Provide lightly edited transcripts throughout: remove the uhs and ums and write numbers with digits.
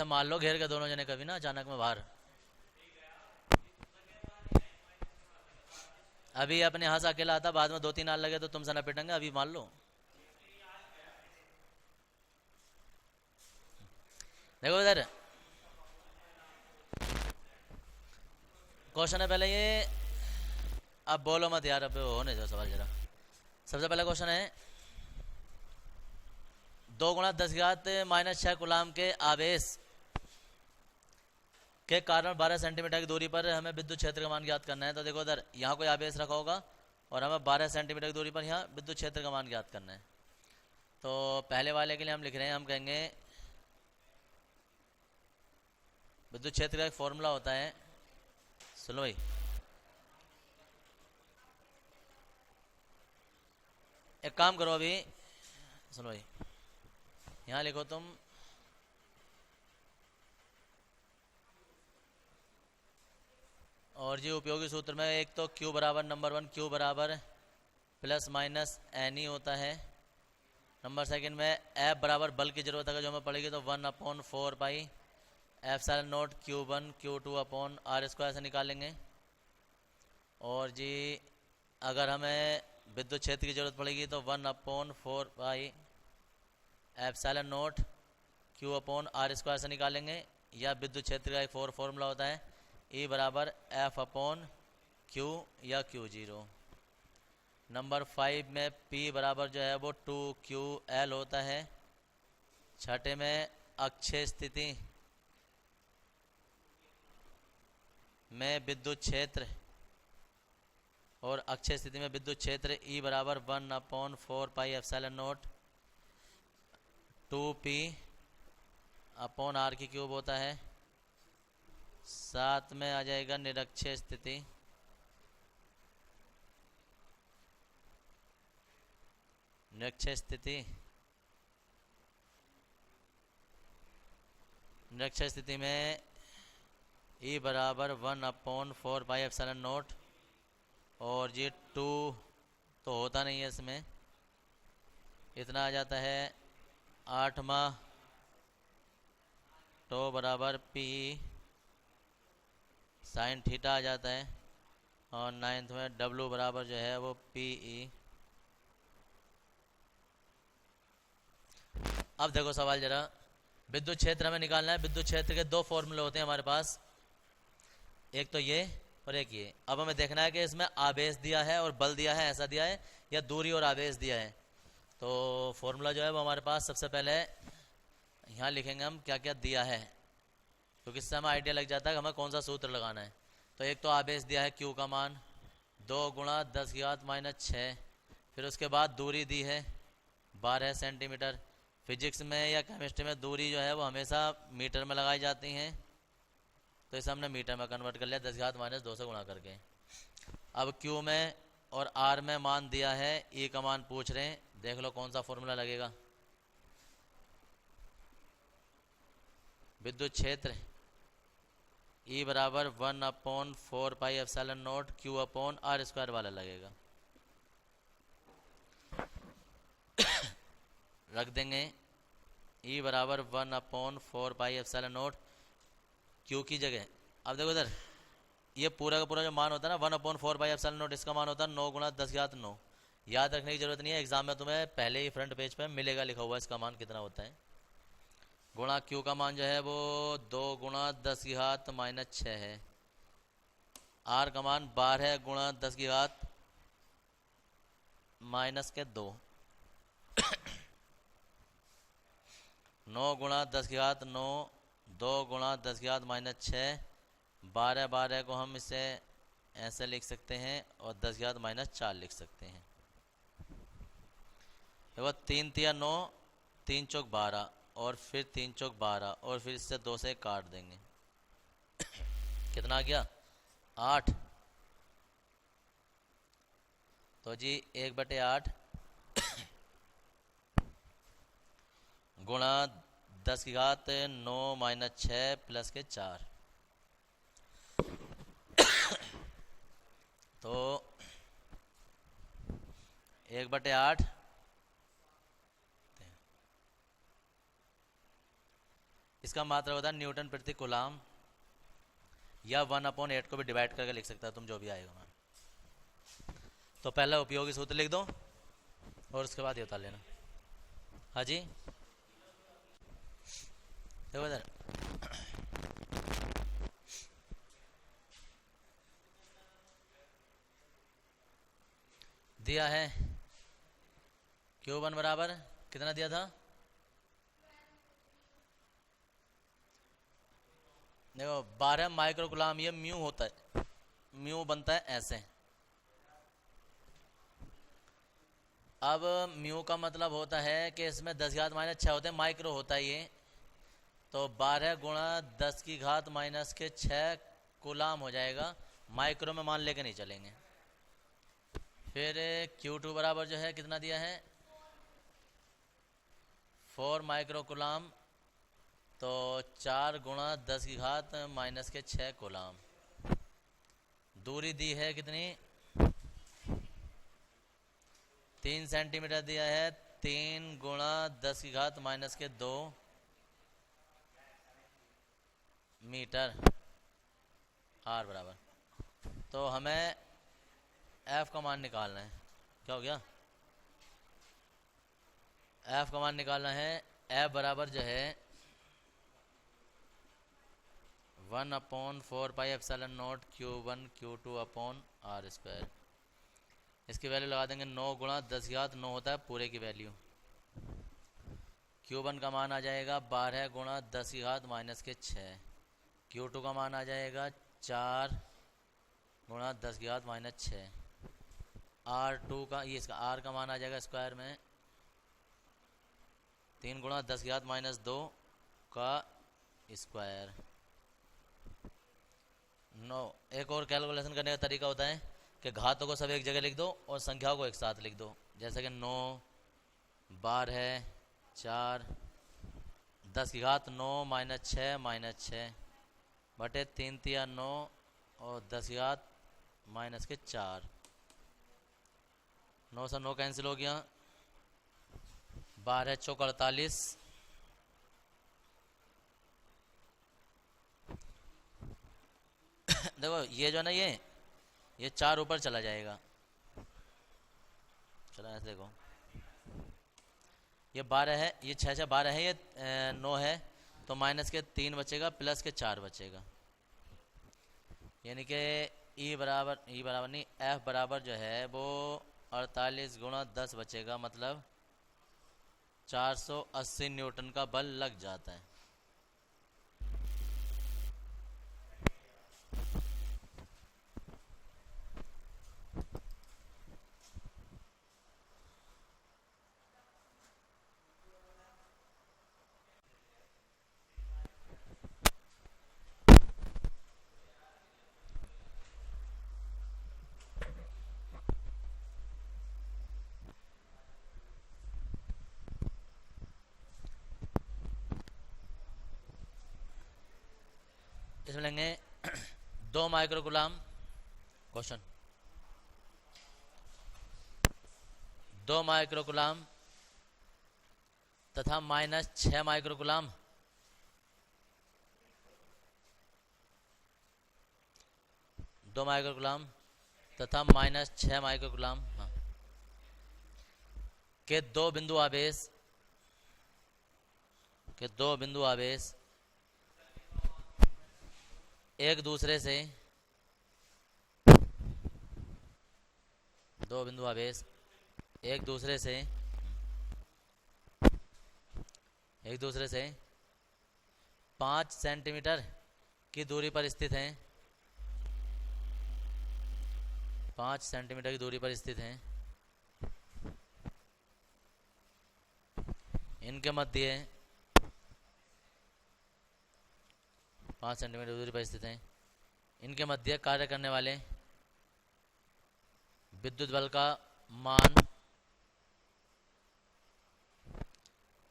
ऐसा मान लो घेर के दोनों जने कभी ना अचानक में बाहर। अभी अपने यहाँ से अकेला आता, बाद में दो तीन आल लगे तो तुमसे ना पिटेंगे, अभी मान लो। देखो इधर क्वेश्चन है पहले ये, अब बोलो मत यार, अब होने दो सवाल जरा। सबसे पहला क्वेश्चन है, 2 × 10⁻⁻⁶ कूलाम के आवेश के कारण 12 सेंटीमीटर की दूरी पर हमें विद्युत क्षेत्र का मान ज्ञात करना है। तो देखो इधर यहाँ कोई आवेश रखा होगा और हमें 12 सेंटीमीटर की दूरी पर यहाँ विद्युत क्षेत्र का मान ज्ञात करना है। तो पहले वाले के लिए हम लिख रहे हैं, हम कहेंगे विद्युत क्षेत्र का एक फॉर्मूला होता है, सुनो भाई, एक काम करो अभी, सुनो भाई, यहाँ लिखो तुम और जी उपयोगी सूत्र में एक तो Q बराबर नंबर 1 Q बराबर प्लस माइनस एन ही होता है। नंबर सेकंड में F बराबर बल की जरूरत अगर जो हमें पड़ेगी तो 1/4 pi epsilon not Q1 Q2 upon R square से निकालेंगे। और जी अगर हमें विद्युत क्षेत्र की जरूरत पड़ेगी तो 1/4 pi epsilon not Q upon R square से निकालेंगे। या विद्युत क्षेत्र का एक फॉर्मूला होता है E बराबर F अपॉन Q या Q0। नंबर 5 में P बराबर जो है वो 2QL होता है। छठे में अक्षय स्थिति में विद्युत क्षेत्र और अक्षय स्थिति में विद्युत क्षेत्र E बराबर 1/4 pi epsilon not 2P upon R की क्यूब होता है। साथ में आ जाएगा निरक्षय स्थिति, निरक्षय स्थिति, निरक्षय स्थिति में E बराबर 1/4 पाई एप्सिलॉन नॉट और जी 2 तो होता नहीं है इसमें, इतना आ जाता है 8वां तो बराबर P साइन थीटा आ जाता है। और 9th में W बराबर जो है वो PE। अब देखो सवाल जरा, विद्युत क्षेत्र हमें निकालना है। विद्युत क्षेत्र के दो फॉर्मूले होते हैं हमारे पास, एक तो ये और एक ये। अब हमें देखना है कि इसमें आवेश दिया है और बल दिया है, ऐसा दिया है, या दूरी और आवेश दिया है। तो फॉर्मूला जो है वो हमारे पास सबसे पहले यहाँ लिखेंगे हम क्या क्या दिया है, क्योंकि इससे हमें आइडिया लग जाता है कि हमें कौन सा सूत्र लगाना है। तो एक तो आवेश दिया है Q का मान 2 × 10⁻⁶, फिर उसके बाद दूरी दी है 12 सेंटीमीटर। फिजिक्स में या केमिस्ट्री में दूरी जो है वो हमेशा मीटर में लगाई जाती हैं, तो इसे हमने मीटर में कन्वर्ट कर लिया 10⁻² से गुणा करके। अब Q में और R में मान दिया है, E का मान पूछ रहे हैं, देख लो कौन सा फॉर्मूला लगेगा। विद्युत क्षेत्र E बराबर 1/4 pi epsilon not Q upon R square वाला लगेगा। रख देंगे E बराबर 1/4 पाई एप्सिलॉन नॉट Q की जगह। अब देखो इधर ये पूरा का पूरा जो मान होता है ना 1/4 पाई एप्सिलॉन नॉट, इसका मान होता है 9 × 10⁹। याद रखने की जरूरत नहीं है, एग्जाम में तुम्हें पहले ही फ्रंट पेज पे मिलेगा लिखा हुआ इसका मान कितना होता है। गुणा Q का मान जो है वो 2 × 10⁻⁻6 है। R का मान 12 × 10⁻⁻2 9 × 10⁻9 2 × 10⁻⁻6 12 को हम इसे ऐसे लिख सकते हैं और 10⁻⁻4 लिख सकते हैं। देखो 3 × 9 3 × 12 और फिर 3 × 12 और फिर इससे 2 से काट देंगे कितना आ गया 8। तो जी 1/8 गुणा 10⁻9 - 6 + 4। तो 1/8 इसका मात्रा होता है न्यूटन प्रति कूलाम, या 1/8 को भी डिवाइड करके लिख सकता है तुम, जो भी आएगा वहाँ। तो पहला उपयोगी सूत्र लिख दो और उसके बाद ये उतार लेना। हाँ जी, देखो इधर, दिया है Q1 बराबर कितना दिया था, देखो 12 माइक्रोकुलाम, ये म्यू होता है, म्यू बनता है ऐसे। अब म्यू का मतलब होता है कि इसमें 10⁻⁶ होते हैं, माइक्रो होता है ये, तो 12 गुणा 10⁻⁶ कुलाम हो जाएगा, माइक्रो में मान लेके नहीं चलेंगे। फिर Q2 बराबर जो है कितना दिया है 4 माइक्रो कुलाम, तो 4 गुणा 10⁻⁻⁶ कुलाम। दूरी दी है कितनी 3 सेंटीमीटर दिया है, 3 गुणा 10⁻⁻2 मीटर r बराबर। तो हमें f का मान निकालना है, क्या हो गया, f का मान निकालना है, f बराबर जो है 1/4πε0 Q1 Q2/r²। इसकी वैल्यू लगा देंगे 9 गुणा 10⁻9 होता है पूरे की वैल्यू। Q1 का मान आ जाएगा 12 गुणा 10⁻⁻⁶, Q2 का मान आ जाएगा 4 गुणा 10⁻⁻⁶, R2 का, ये इसका R का मान आ जाएगा स्क्वायर में 3 गुणा 10⁻⁻2 का स्क्वायर। 9, एक और कैलकुलेशन करने का तरीका होता है कि घातों को सब एक जगह लिख दो और संख्याओं को एक साथ लिख दो, जैसे कि 9 12 4 10⁻⁹ -6 बटे 3 तिया 9 और 10⁻⁻⁴। 9 से 9 कैंसिल हो गया, 12 चौक 48, देखो ये जो ना ये 4 ऊपर चला जाएगा, चला ऐसे देखो, ये 12 है, ये 6 से 12 है, ये 9 है, तो माइनस के 3 बचेगा, प्लस के 4 बचेगा, यानी कि ई बराबर नहीं, एफ बराबर जो है वो 48 गुणा 10 बचेगा, मतलब 480 न्यूटन का बल लग जाता है। इसमें लेंगे 2 माइक्रोकुलाम, क्वेश्चन 2 माइक्रोकुलाम तथा -6 माइक्रोकुलाम, 2 माइक्रोकुलाम तथा -6 माइक्रोकुलाम, हाँ, के दो बिंदु आवेश एक दूसरे से एक दूसरे से 5 सेंटीमीटर की दूरी पर स्थित हैं, 5 सेंटीमीटर की दूरी पर स्थित हैं, इनके मध्य 5 सेंटीमीटर दूरी पर स्थित हैं, इनके मध्य कार्य करने वाले विद्युत बल का मान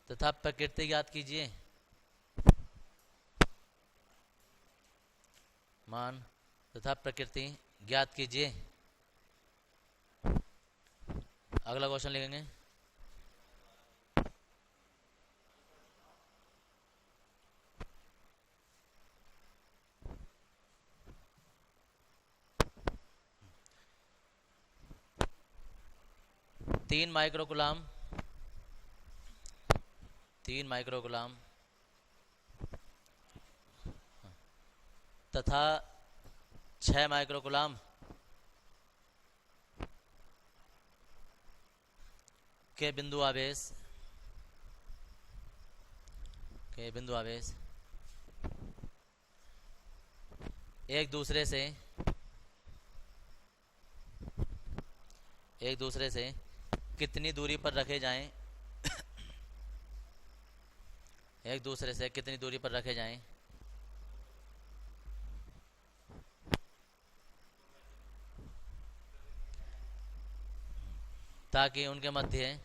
तथा प्रकृति ज्ञात कीजिए। मान तथा प्रकृति ज्ञात कीजिए। अगला क्वेश्चन लिखेंगे, 3 माइक्रोकुलाम तथा 6 माइक्रोकुलाम के बिंदु आवेश एक दूसरे से कितनी दूरी पर रखे जाएं ताकि उनके मध्य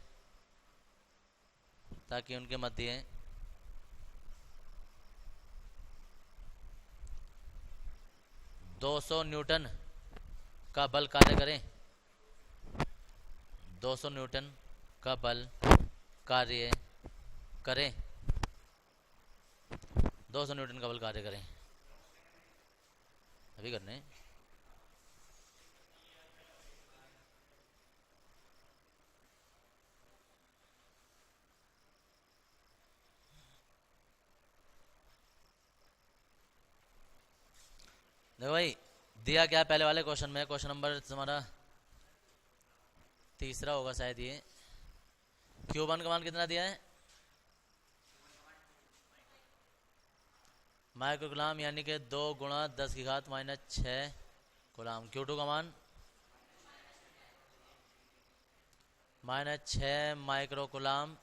200 न्यूटन का बल कार्य करें। 200 न्यूटन का बल कार्य करें। 200 न्यूटन का बल कार्य करें। अभी करने देखो भाई, दिया क्या पहले वाले क्वेश्चन में, क्वेश्चन नंबर तुम्हारा 3 होगा शायद ये। Q1 का मान कितना दिया है? माइक्रोकुलाम यानी कि 2 गुणा 10 की घात -6 कुलाम। Q2 का मान -6 माइक्रोकुलाम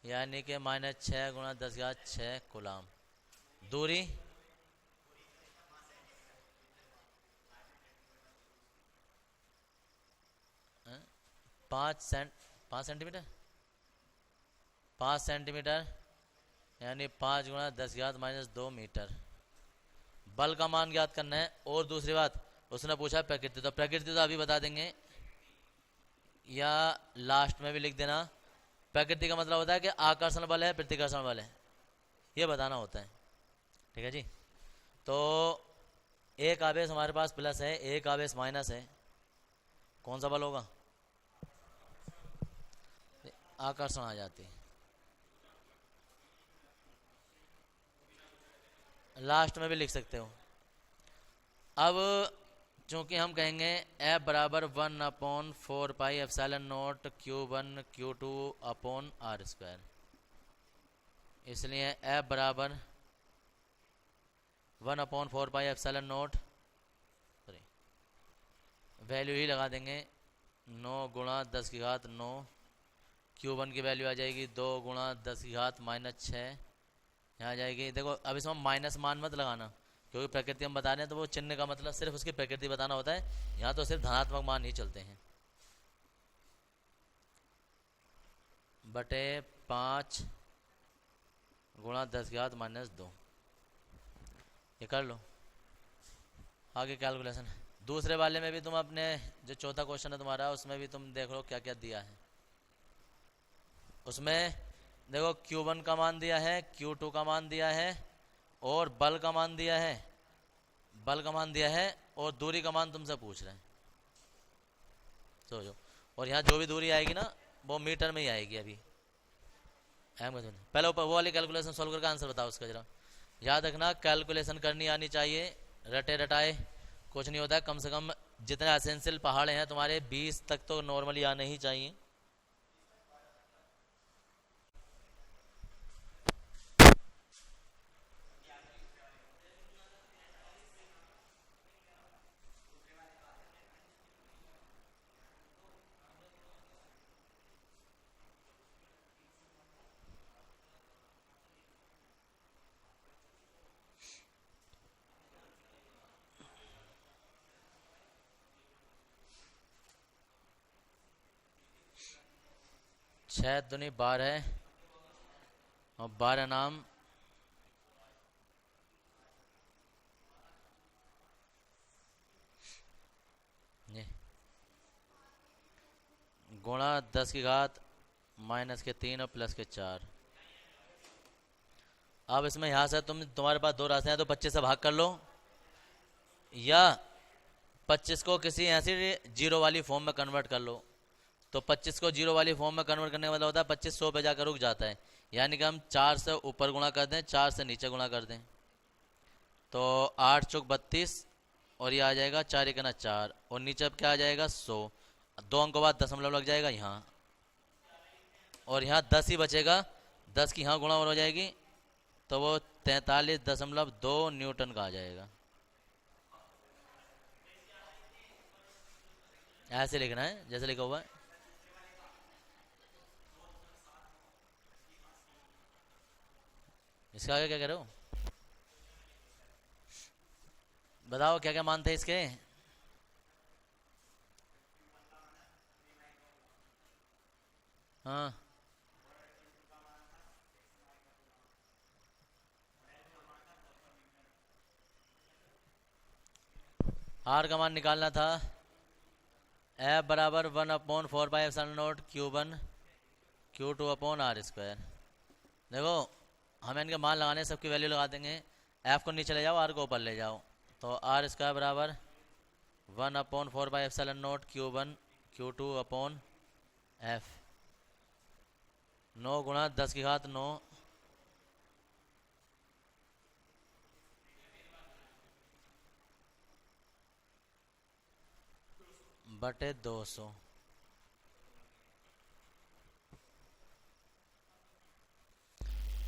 यानी कि -6 गुणा 10 की घात 6 कुलाम। दूरी 5 सेंटीमीटर 5 सेंटीमीटर यानी 5 गुणा 10 की घात -2 मीटर। बल का मान ज्ञात करना है। और दूसरी बात, उसने पूछा प्रकृति, तो प्रकृति तो अभी बता देंगे या लास्ट में भी लिख देना। प्रकृति का मतलब होता है कि आकर्षण बल है, प्रतिकर्षण बल है, ये बताना होता है। ठीक है जी। तो एक आवेश हमारे पास प्लस है, एक आवेश माइनस है, कौन सा बल होगा? आकर्षण आ जाती है। लास्ट में भी लिख सकते हो। अब चूंकि हम कहेंगे F बराबर 1/4 pi epsilon not Q1 Q2 upon R², इसलिए F बराबर 1/4 पाई एप्सिलॉन नॉट, वैल्यू ही लगा देंगे 9 गुणा 10 की घात 9। Q1 की वैल्यू आ जाएगी 2 गुणा 10 की घात -6 यहाँ आ जाएगी। देखो अब इसमें माइनस मान मत लगाना, क्योंकि प्रकृति हम बता रहे हैं तो वो चिन्ह का मतलब सिर्फ उसकी प्रकृति बताना होता है। यहाँ तो सिर्फ धनात्मक मान ही चलते हैं। बटे 5 गुणा 10 की घात -2, ये कर लो। आगे कैलकुलेशन दूसरे वाले में भी तुम अपने जो चौथा क्वेश्चन है तुम्हारा, उसमें भी तुम देख लो क्या क्या दिया है। उसमें देखो Q1 का मान दिया है, Q2 का मान दिया है और बल का मान दिया है और दूरी का मान तुमसे पूछ रहे हैं। समझो। और यहाँ जो भी दूरी आएगी ना वो मीटर में ही आएगी। अभी पहले ऊपर वो वाली कैलकुलेशन सॉल्व करके आंसर बताओ उसका जरा। याद रखना कैलकुलेशन करनी आनी चाहिए, रटे रटाए कुछ नहीं होता है। कम से कम जितने एसेंशियल पहाड़ हैं तुम्हारे 20 तक तो नॉर्मली आने ही चाहिए। छह दूनी 12 और 12 नाम ये गुणा 10 की घात -3 और +4। अब इसमें यहाँ से तुम्हारे पास दो रास्ते हैं, तो 25 से भाग कर लो या 25 को किसी ऐसी जीरो वाली फॉर्म में कन्वर्ट कर लो। तो 25 को जीरो वाली फॉर्म में कन्वर्ट करने का मतलब होता है 25 100 पे जाकर रुक जाता है, यानी कि हम 4 से ऊपर गुणा कर दें, 4 से नीचे गुणा कर दें, तो 8 चौक 32 और ये आ जाएगा 4 एक ना 4 और नीचे अब क्या आ जाएगा 100, 2 अंक के बाद दशमलव लग जाएगा यहाँ और यहाँ 10 ही बचेगा, 10 की यहाँ गुणा और हो जाएगी तो वो 43.2 न्यूटन का आ जाएगा। ऐसे लिखना है जैसे लिखा हुआ है। इसका आगे क्या कह रहे हो, बताओ क्या क्या मानते हैं इसके। हाँ आर का मान निकालना था, एफ बराबर 1/4 Q1 Q2/R²। देखो हमें इनके मान लगाने, सबकी वैल्यू लगा देंगे, एफ को नीचे ले जाओ, आर को ऊपर ले जाओ, तो R² बराबर 1/4 Q1 Q2/F। 9 गुणा 10 की घात 9 बटे 200।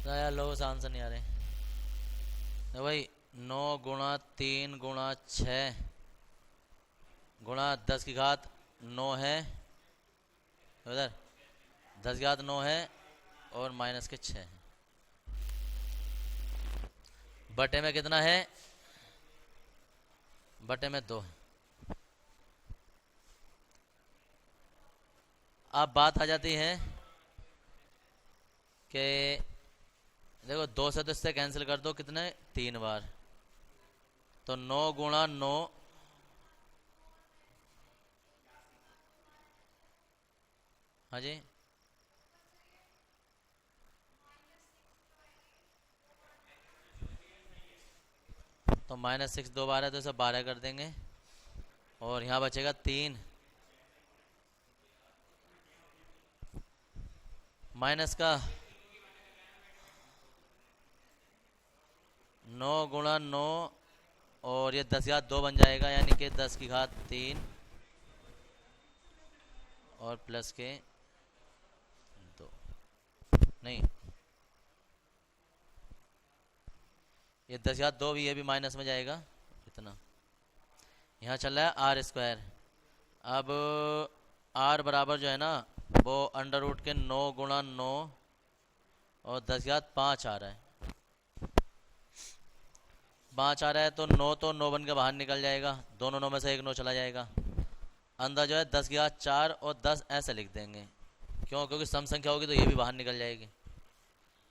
यार लोगों से आंसर नहीं आ रहे। तो भाई 9 गुणा 3 गुणा 6 गुणा 10 की घात 9 है, उधर 10 की घात 9 है और माइनस के 6 है, बटे में कितना है, बटे में 2 है। अब बात आ जाती है कि देखो 2 से तो इससे कैंसिल कर दो, कितने 3 बार, तो 9 गुणा 9 हाँ जी तो -6 2 बार है तो इसे 12 कर देंगे और यहाँ बचेगा 3 माइनस का 9 गुणा 9 और ये 10 की घात 2 बन जाएगा, यानी कि 10 की घात 3 और प्लस के 2 नहीं, ये 10 की घात 2 भी, ये भी माइनस में जाएगा, इतना यहाँ चल रहा है R²। अब R बराबर जो है ना वो √ के 9 गुणा 9 और 10 की घात 5 आ रहा है, 5 आ रहा है तो 9 तो 9 बन के बाहर निकल जाएगा, दोनों 9 में से एक 9 चला जाएगा, अंदर जो है 10 की घात 4 और 10 ऐसे लिख देंगे, क्यों, क्योंकि सम संख्या होगी तो ये भी बाहर निकल जाएगी।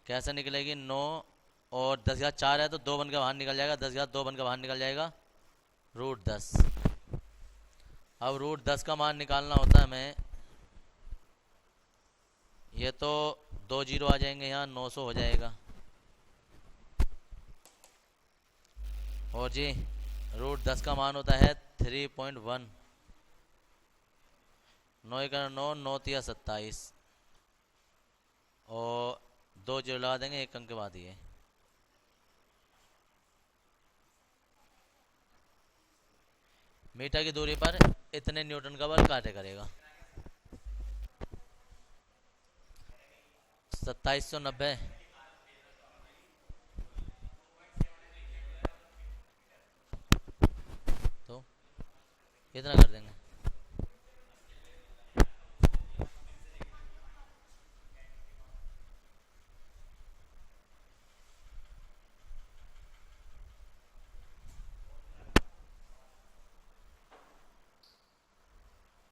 कैसे निकलेगी, 9 और 10 की घात 4 है तो 2 बन के बाहर निकल जाएगा, 10 की घात 2 बन के बाहर निकल जाएगा √10। अब √10 का मान निकालना होता है हमें, ये तो 2 जीरो आ जाएंगे, यहाँ 900 हो जाएगा, और जी √10 का मान होता है 3.1। 9 का 9 9 तिया 27 और 2 जीरो लगा देंगे एक अंक के बाद ये, मीटर की दूरी पर इतने न्यूटन का बल कार्य करेगा। 2790 तो इतना कर देंगे।